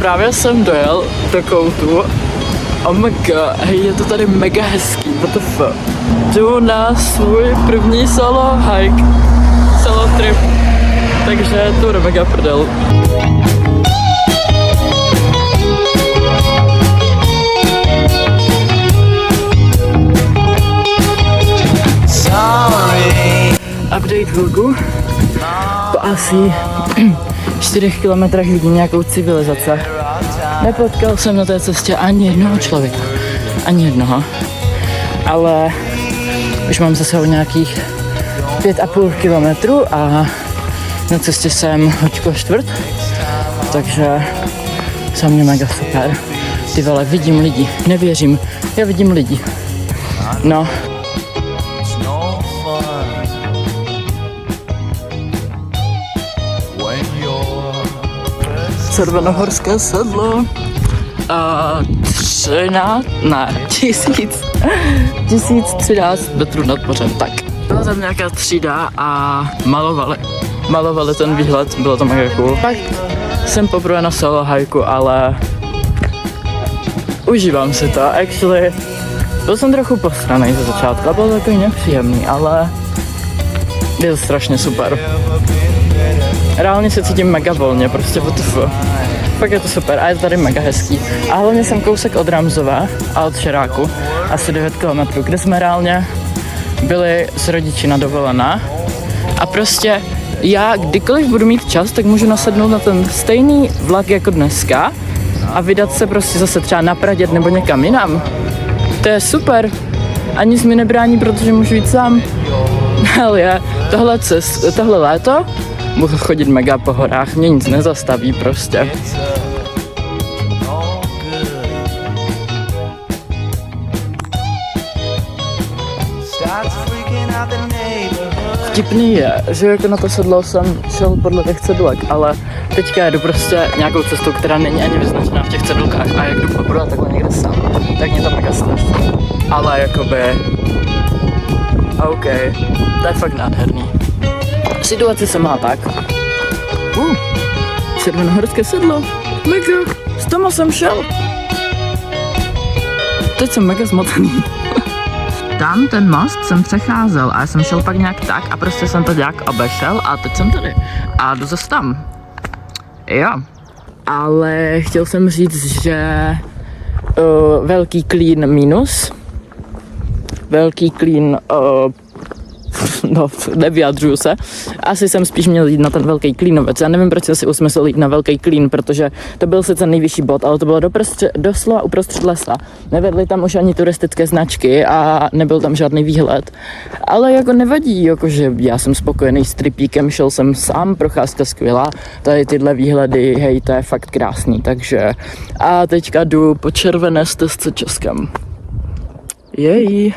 právě jsem dojel do Koutu. Oh my god, hej, je to tady mega hezký, WTF. Jdu na svůj první solo hike, solo trip, takže to bude mega prdel. Update vlogu. Po asi 4 kilometrech vidím nějakou civilizace. Nepotkal jsem na té cestě ani jednoho člověka. Ani jednoho. Ale už mám za sebou nějakých 5,5 kilometru a na cestě jsem hoďko čtvrt. Takže za mě mega super. Ty vole, vidím lidi. Nevěřím. Já vidím lidi. No. Červenohorské sedlo. 1013 metrů nad mořem, tak. Byla tam nějaká třída a malovali ten výhled, bylo to mega cool. Pak jsem poprvé na solo hajku, ale užívám si to, actually. Byl jsem trochu posranej ze začátku a byl takový nepříjemný, ale je to strašně super. Reálně se cítím mega volně, prostě WTF. Pak je to super a je to tady mega hezký. A hlavně jsem kousek od Ramzova a od Šeráku, asi 9 km, kde jsme reálně byli s rodiči na dovolená. A prostě já kdykoliv budu mít čas, tak můžu nasednout na ten stejný vlak jako dneska a vydat se prostě zase třeba na Praděd nebo někam jinam. To je super. A nic mi nebrání, protože můžu jít sám. Ale tohle léto budu chodit mega po horách, mě nic nezastaví prostě. Vtipný je, že jako na to sedlo jsem šel podle těch cedulek, ale teďka jedu prostě nějakou cestou, která není ani vyznačená v těch cedulkách a jak jdu poprvé takhle někde sám, tak mě to mega strašně. Ale jakoby... OK, to je fakt nádherný. Situace se má tak. Červenohorské sedlo. Mega. S tomu jsem šel. Teď jsem mega zmotaný. Tam ten most jsem přecházel a já jsem šel pak nějak tak a prostě jsem to nějak obešel a teď jsem tady. A jdu zase tam. Jo. Ale chtěl jsem říct, že velký klín minus. Velký klín no, nevyjadřuju se. Asi jsem spíš měl jít na ten velký klínovec. Já nevím, proč jsem si usmyslel jít na velký klín, protože to byl sice nejvyšší bod, ale to bylo doslova uprostřed lesa. Nevedly tam už ani turistické značky a nebyl tam žádný výhled. Ale jako nevadí, jakože já jsem spokojený s tripíkem, šel jsem sám, procházka skvělá, tady tyhle výhledy, hej, to je fakt krásný, takže a teďka jdu po červené stezce Českem. Jej.